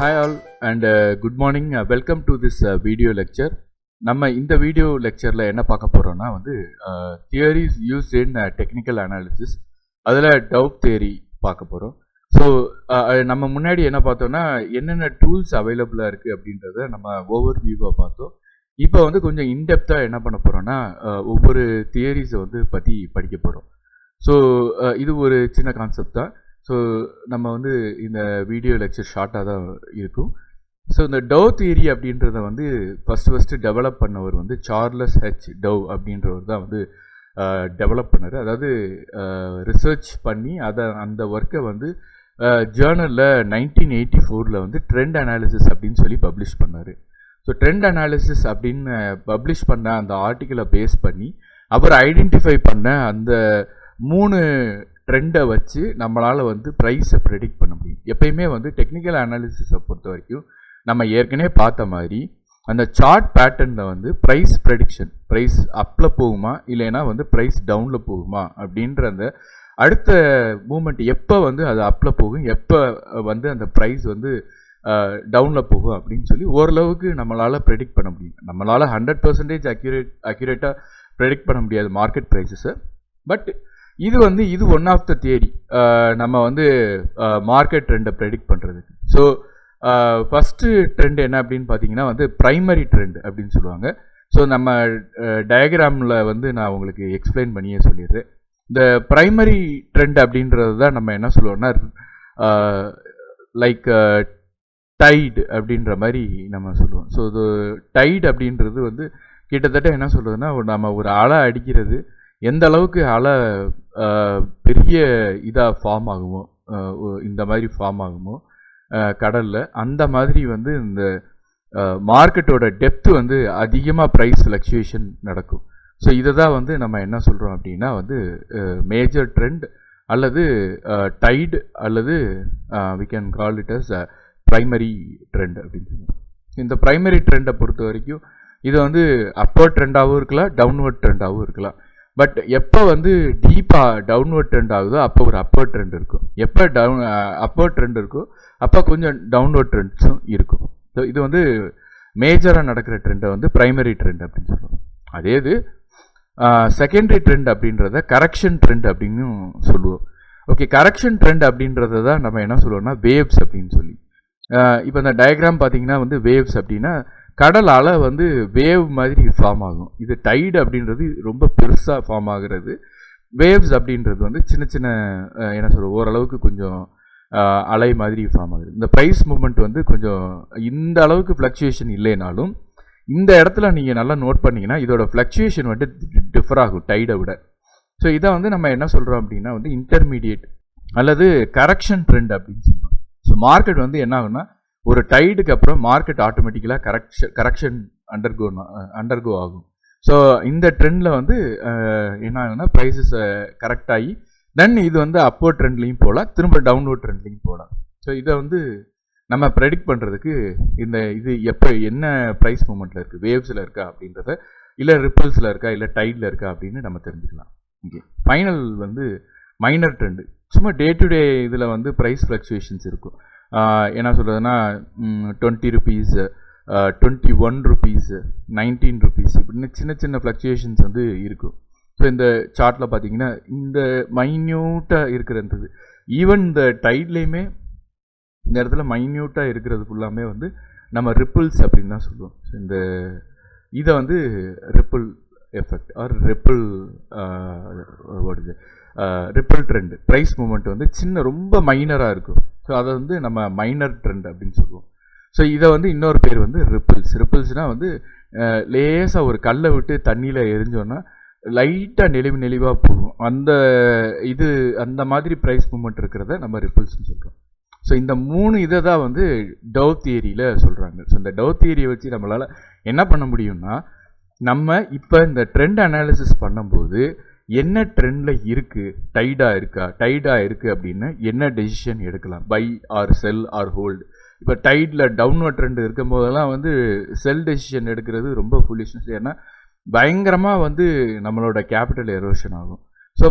Hi all and good morning. Welcome to this video lecture. நம்ம இந்த video லெக்சரில் என்ன பார்க்க போகிறோம்னா வந்து theories used in technical analysis, அதில் டவுட் தியரி பார்க்க போகிறோம். ஸோ நம்ம முன்னாடி என்ன பார்த்தோம்னா என்னென்ன டூல்ஸ் அவைலபிளாக இருக்குது அப்படின்றத நம்ம ஓவர் வியூவாக பார்த்தோம். இப்போ வந்து கொஞ்சம் இன்டெப்த்தாக என்ன பண்ண போகிறோம்னா ஒவ்வொரு தியரிஸை வந்து பற்றி படிக்க போகிறோம். ஸோ இது ஒரு சின்ன கான்செப்ட் தான். ஸோ நம்ம வந்து இந்த வீடியோ லெக்சர் ஷார்ட்டாக தான் இருக்கும். ஸோ இந்த டவ் தியரி அப்படின்றத வந்து ஃபஸ்ட்டு டெவலப் பண்ணவர் வந்து சார்லஸ் ஹெச் டவ் அப்படின்றவர் தான் வந்து டெவலப் பண்ணார். அதாவது ரிசர்ச் பண்ணி அந்த ஒர்க்கை வந்து ஜேர்னலில் 1984 வந்து ட்ரெண்ட் அனாலிசிஸ் அப்படின்னு சொல்லி பப்ளிஷ் பண்ணார். ஸோ ட்ரெண்ட் அனாலிசிஸ் அப்படின்னு பப்ளிஷ் பண்ண அந்த ஆர்டிக்கிளை பேஸ் பண்ணி அவர் ஐடென்டிஃபை பண்ண அந்த 3 ட்ரெண்டை வச்சு நம்மளால் வந்து ப்ரைஸை ப்ரெடிக்ட் பண்ண முடியும். எப்பயுமே வந்து டெக்னிக்கல் அனாலிசிஸை பொறுத்த வரைக்கும் நம்ம ஏற்கனவே பார்த்த மாதிரி அந்த சார்ட் பேட்டர்னில் வந்து ப்ரைஸ் ப்ரெடிக்ஷன், ப்ரைஸ் அப்பில் போகுமா இல்லைன்னா வந்து ப்ரைஸ் டவுனில் போகுமா அப்படின்ற அந்த அடுத்த மூமெண்ட் எப்போ வந்து அது அப்பில் போகும், எப்போ வந்து அந்த ப்ரைஸ் வந்து டவுனில் போகும் அப்படின்னு சொல்லி ஓரளவுக்கு நம்மளால் ப்ரெடிக்ட் பண்ண முடியும். நம்மளால் 100% அக்யூரேட்டாக ப்ரெடிக்ட் பண்ண முடியாது மார்க்கெட் ப்ரைஸஸை. பட் இது ஒன் ஆஃப் த தியரி நம்ம வந்து மார்க்கெட் ட்ரெண்டை ப்ரெடிக்ட் பண்ணுறதுக்கு. ஸோ ஃபஸ்ட்டு ட்ரெண்ட் என்ன அப்படின்னு பார்த்தீங்கன்னா வந்து ப்ரைமரி ட்ரெண்ட் அப்படின்னு சொல்லுவாங்க. ஸோ நம்ம டயக்ராமில் வந்து நான் உங்களுக்கு எக்ஸ்பிளைன் பண்ணியே சொல்லிடுறேன். இந்த ப்ரைமரி ட்ரெண்ட் அப்படின்றது தான் நம்ம என்ன சொல்லுவோம்னா லைக் டைடு அப்படின்ற மாதிரி நம்ம சொல்லுவோம். ஸோ இது டைடு அப்படின்றது வந்து கிட்டத்தட்ட என்ன சொல்கிறதுனா நம்ம ஒரு அலை அடிக்கிறது எந்த அளவுக்கு அலை பெரிய இதாக ஃபார்ம் ஆகுமோ, இந்த மாதிரி ஃபார்ம் ஆகுமோ கடலில், அந்த மாதிரி வந்து இந்த மார்க்கெட்டோட டெப்த்து வந்து அதிகமாக ப்ரைஸ் ஃப்ளக்சுவேஷன் நடக்கும். ஸோ இதை தான் வந்து நம்ம என்ன சொல்கிறோம் அப்படின்னா வந்து மேஜர் ட்ரெண்ட் அல்லது டைடு அல்லது we can call it as primary trend அப்படின்னு சொல்லுவோம். இந்த ப்ரைமரி ட்ரெண்டை பொறுத்த வரைக்கும் இது வந்து அப்பர் ட்ரெண்டாகவும் இருக்கலாம், டவுன்வர்ட் ட்ரெண்டாகவும் இருக்கலாம். பட் எப்போ வந்து டீப்பாக டவுன்வர்ட் ட்ரெண்ட் ஆகுதோ அப்போ ஒரு அப்பர் ட்ரெண்ட் இருக்கும். எப்போ அப்பர் ட்ரெண்ட் இருக்கோ அப்போ கொஞ்சம் டவுன்வர்ட் ட்ரெண்ட்ஸும் இருக்கும். ஸோ இது வந்து மேஜராக நடக்கிற ட்ரெண்டை வந்து ப்ரைமரி ட்ரெண்ட் அப்படின்னு சொல்லுவோம். அதே இது செகண்டரி ட்ரெண்ட் அப்படின்றத கரெக்ஷன் ட்ரெண்ட் அப்படின்னு சொல்லுவோம். ஓகே, கரெக்ஷன் ட்ரெண்ட் அப்படின்றத தான் நம்ம என்ன சொல்லுவோம்னா வேவ்ஸ் அப்படின்னு சொல்லி. இப்போ இந்த டயக்ராம் பார்த்தீங்கன்னா வந்து வேவ்ஸ் அப்படின்னா கடல் அலை வந்து வேவ் மாதிரி ஃபார்ம் ஆகும். இது டைடு அப்படின்றது ரொம்ப பெருசாக ஃபார்ம் ஆகிறது. வேவ்ஸ் அப்படின்றது வந்து சின்ன சின்ன என்ன சொல்கிறது ஓரளவுக்கு கொஞ்சம் அலை மாதிரி ஃபார்ம் ஆகுது. இந்த ப்ரைஸ் மூமெண்ட் வந்து கொஞ்சம் இந்த அளவுக்கு ஃப்ளக்சுவேஷன் இல்லைனாலும் இந்த இடத்துல நீங்கள் நல்லா நோட் பண்ணிங்கன்னா இதோட ஃப்ளக்சுவேஷன் வந்து டிஃபர் ஆகும் டைடை விட. ஸோ இதை வந்து நம்ம என்ன சொல்கிறோம் அப்படின்னா வந்து இன்டர்மீடியேட் அல்லது கரெக்ஷன் ட்ரெண்ட் அப்படின்னு சொல்லுவோம். ஸோ மார்க்கெட் வந்து என்ன ஆகும்னா ஒரு டைடுக்கு அப்புறம் மார்க்கெட் ஆட்டோமேட்டிக்கலாக கரெக்ஷன் அண்டர்கோ ஆகும். ஸோ இந்த ட்ரெண்டில் வந்து என்ன ஆகுனா ப்ரைஸஸ் கரெக்ட் ஆகி தென் இது வந்து அப்போர்ட் ட்ரெண்ட்லையும் போகலாம், திரும்ப டவுன்வர்ட் ட்ரெண்ட்லையும் போகலாம். ஸோ இதை வந்து நம்ம ப்ரெடிக்ட் பண்ணுறதுக்கு இது எப்போ என்ன ப்ரைஸ் மூமெண்ட்டில் இருக்குது, வேவ்ஸில் இருக்கா அப்படின்றத, இல்லை ரிப்பல்ஸில் இருக்கா இல்லை டைடில் இருக்கா அப்படின்னு நம்ம தெரிஞ்சுக்கலாம். ஓகே, ஃபைனல் வந்து மைனர் ட்ரெண்டு. சும்மா டே டு டே இதில் வந்து ப்ரைஸ் ஃப்ளக்சுவேஷன்ஸ் இருக்கும். என்ன சொல்கிறதுனா 20 rupees, 21 rupees, 19 rupees இப்படின்னு சின்ன சின்ன ஃப்ளக்சுவேஷன்ஸ் வந்து இருக்கும். ஸோ இந்த சார்ட்டில் பார்த்தீங்கன்னா இந்த மைன்யூட்டாக இருக்கிறது, ஈவன் இந்த டைட்லேயுமே இந்த இடத்துல மைன்யூட்டாக இருக்கிறது ஃபுல்லாமே வந்து நம்ம ரிப்பிள்ஸ் அப்படின்னு தான் சொல்லுவோம். ஸோ இந்த இதை வந்து ripple effect or ripple ripple trend, price movement வந்து சின்ன ரொம்ப மைனராக இருக்கும். ஸோ அதை வந்து நம்ம மைனர் ட்ரெண்ட் அப்படின்னு சொல்லுவோம். ஸோ இதை வந்து இன்னொரு பேர் வந்து ரிப்பிள்ஸ்னால் வந்து லேசாக ஒரு கல்லை விட்டு தண்ணியில் எரிஞ்சோன்னா லைட்டாக நெளிவாக போகும். அந்த மாதிரி ப்ரைஸ் மூமெண்ட் இருக்கிறத நம்ம ரிப்பிள்ஸ்னு சொல்கிறோம். ஸோ இந்த 3 இதை தான் வந்து டவ் தியரியில் சொல்கிறாங்க. ஸோ இந்த டவ் தியரியை வச்சு நம்மளால் என்ன பண்ண முடியும்னா நம்ம இப்போ இந்த ட்ரெண்ட் அனாலிசிஸ் பண்ணும்போது என்ன ட்ரெண்டில் இருக்குது, டைடாக இருக்குது அப்படின்னு என்ன டெசிஷன் எடுக்கலாம், buy or sell or hold. இப்போ டைடில் டவுன்வர்ட் ட்ரெண்ட் இருக்கும் போதெல்லாம் வந்து செல் டெசிஷன் எடுக்கிறது ரொம்ப ஃபுல்லிஷ்னஸ். ஏன்னா பயங்கரமாக வந்து நம்மளோட கேபிட்டல் எரோஷன் ஆகும். So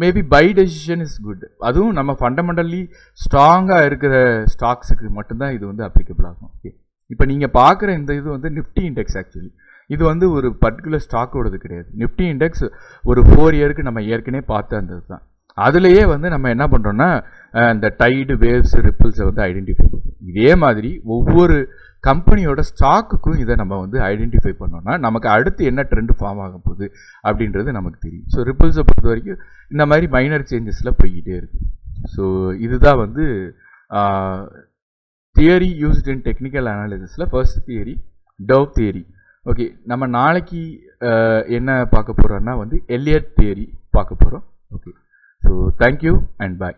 maybe buy decision is good. அதுவும் நம்ம ஃபண்டமெண்டலி ஸ்ட்ராங்காக இருக்கிற ஸ்டாக்ஸுக்கு மட்டும்தான் இது வந்து அப்ளிகபிள் ஆகும். ஓகே, இப்போ நீங்கள் பார்க்குற இந்த இது வந்து நிஃப்டி இண்டெக்ஸ். ஆக்சுவலி இது வந்து ஒரு பர்டிகுலர் ஸ்டாக்கோடது கிடையாது. நிஃப்டி இண்டெக்ஸ் ஒரு 4 இயருக்கு நம்ம ஏற்கனவே பார்த்த அந்த தான். அதுலேயே வந்து நம்ம என்ன பண்ணுறோம்னா இந்த டைடு, வேவ்ஸ், ரிப்பிள்ஸை வந்து ஐடென்டிஃபை பண்ணுறோம். இதே மாதிரி ஒவ்வொரு கம்பெனியோட ஸ்டாக்குக்கும் இதை நம்ம வந்து ஐடென்டிஃபை பண்ணோம்னா நமக்கு அடுத்து என்ன ட்ரெண்ட் ஃபார்ம் ஆகும் போகுது அப்படின்றது நமக்கு தெரியும். ஸோ ரிப்பிள்ஸை பொறுத்த வரைக்கும் இந்த மாதிரி மைனர் சேஞ்சஸில் போய்கிட்டே இருக்கு. ஸோ இதுதான் வந்து தியரி யூஸ்ட் இன் டெக்னிக்கல் அனாலிசிஸில் first theory, Dow theory. Okay, நம்ம நாளைக்கு என்ன பார்க்க போகிறோம்னா வந்து எல்லியட் தியரி பார்க்க போகிறோம். Okay, so thank you and bye.